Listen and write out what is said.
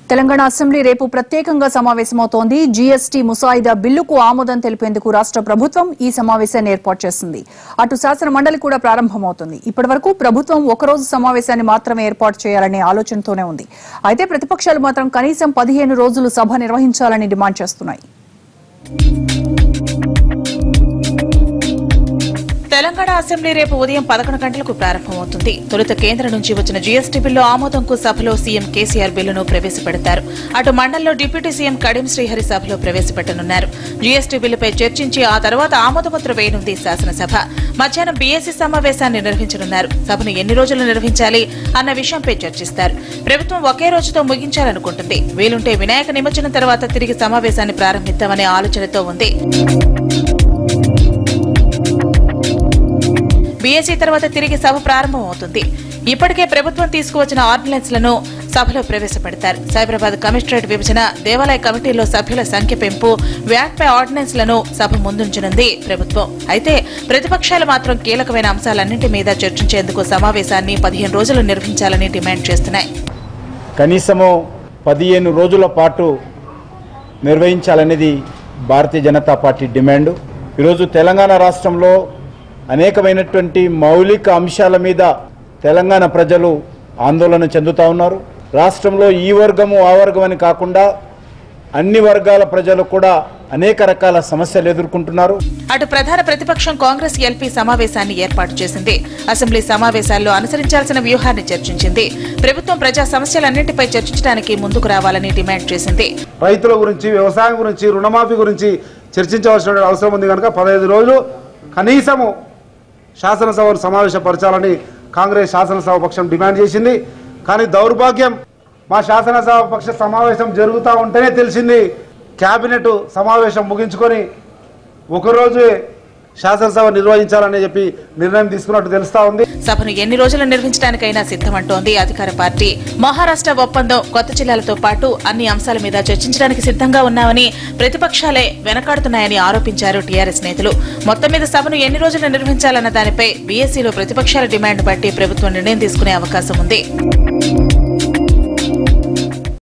Telangana assembly రేపు ప్రత్యేకంగా సమావేశమవుతోంది. GST ముసాయిదా బిల్లుకు ఆమోదం తెలిపేందుకు రాష్ట్ర ప్రభుత్వం ఈ సమావేశాన్ని ఏర్పాటు చేసింది. అటు శాసన మండలి కూడా ప్రారంభమవుతుంది. ఇప్పటివరకు ప్రభుత్వం ఒకరోజు సమావేశాన్ని మాత్రమే ఏర్పాటు చేయాలనే ఆలోచనతోనే ఉంది. అయితే ప్రతిపక్షాలు మాత్రం కనీసం 15 రోజులు సభ నిర్వహించాలని డిమాండ్ చేస్తున్నాయి. తెలంగాణ అసెంబ్లీ రేపు ఉదయం 11 గంటలకు ప్రారంభమవుతుంది. తొలుత కేంద్రం నుంచి వచ్చిన జీఎస్టీ బిల్లు ఆమోదంకు సభలో సీఎం కేసీఆర్ బిల్లును ప్రవేశపెడతారు. అటు మండలిలో డిప్యూటీ సీఎం కడియం శ్రీహరి సభలో ప్రవేశపెట్టనున్నారు. జీఎస్టీ బిల్లుపై చర్చించి ఆ తర్వాత ఆమోదముద్ర వేయనుంది శాసనసభ. మధ్యాహ్నం బీఎస్సీ సమావేశాన్ని నిర్వహించనున్నారు. సభను ఎన్ని రోజులు నిర్వహించాలి అన్న విషయంపై చర్చిస్తారు. ప్రభుత్వం ఒకే రోజుతో ముగించాలనుకుంటుంది. వీలుంటే వినాయక నిమజ్జనం తర్వాత తిరిగి సమావేశాన్ని ప్రారంభిద్దామనే ఆలోచనతో ఉంది. బీఎస్సీ తర్వాత తిరిగి సభ ప్రారంభమవుతుంది. ఇప్పటికే ప్రభుత్వం తీసుకువచ్చిన ఆర్డినెన్స్లను సభలో ప్రవేశపెడతారు. సైబరాబాద్ కమిషనరేట్ విభజన, దేవాలయ కమిటీల్లో సభ్యుల సంఖ్య పెంపు, వ్యాట్పై ఆర్డినెన్స్లను సభ ముందుంచనుంది ప్రభుత్వం. అయితే ప్రతిపక్షాలు మాత్రం కీలకమైన అంశాలన్నింటి మీద చర్చించేందుకు సమావేశాన్ని 15 రోజులు నిర్వహించాలని డిమాండ్ చేస్తున్నాయి. కనీసము 15 రోజుల పాటు నిర్వహించాలనేది భారతీయ జనతా పార్టీ డిమాండ్. ఈరోజు తెలంగాణ రాష్ట్రంలో అనేకమైనటువంటి మౌలిక అంశాల మీద తెలంగాణ ప్రజలు ఆందోళన చెందుతా ఉన్నారు. రాష్ట్రంలో ఈ వర్గము ఆ వర్గం అని కాకుండా అన్ని వర్గాల ప్రజలు కూడా అనేక రకాల సమస్యలు ఎదుర్కొంటున్నారు. అటు ప్రధాన ప్రతిపక్షం కాంగ్రెస్ ఎల్పీ సమావేశాన్ని ఏర్పాటు చేసింది. అసెంబ్లీ సమావేశాల్లో అనుసరించాల్సిన వ్యూహాన్ని చర్చించింది. ప్రభుత్వం ప్రజా సమస్యలన్నింటిపై చర్చించడానికి ముందుకు రావాలని డిమాండ్ చేసింది. రైతుల గురించి, వ్యవసాయం గురించి, రుణమాఫీ గురించి చర్చించవలసిన అవసరం ఉంది కనుక 15 రోజులు కనీసము శాసనసభను సమావేశపరచాలని కాంగ్రెస్ శాసనసభ పక్షం డిమాండ్ చేసింది. కానీ దౌర్భాగ్యం, మా శాసనసభ పక్ష సమావేశం జరుగుతూ ఉంటేనే తెలిసింది కేబినెట్ సమావేశం ముగించుకొని ఒకరోజు శాసనసభ నిర్వహించాలని చెప్పి నిర్ణయం తీసుకున్నట్టు తెలుస్తా ఉంది. సభను ఎన్ని రోజులు నిర్వహించడానికైనా సిద్ధమంటోంది అధికార పార్టీ. మహారాష్ట్ర ఒప్పందం, కొత్త జిల్లాలతో పాటు అన్ని అంశాల మీద చర్చించడానికి సిద్ధంగా ఉన్నామని ప్రతిపక్షాలే వెనకాడుతున్నాయని ఆరోపించారు టీఆర్ఎస్ నేతలు. మొత్తం మీద సభను ఎన్ని రోజులు నిర్వహించాలన్న దానిపై బీఎస్సీలో ప్రతిపక్షాల డిమాండ్ బట్టి ప్రభుత్వం నిర్ణయం తీసుకునే అవకాశం ఉంది.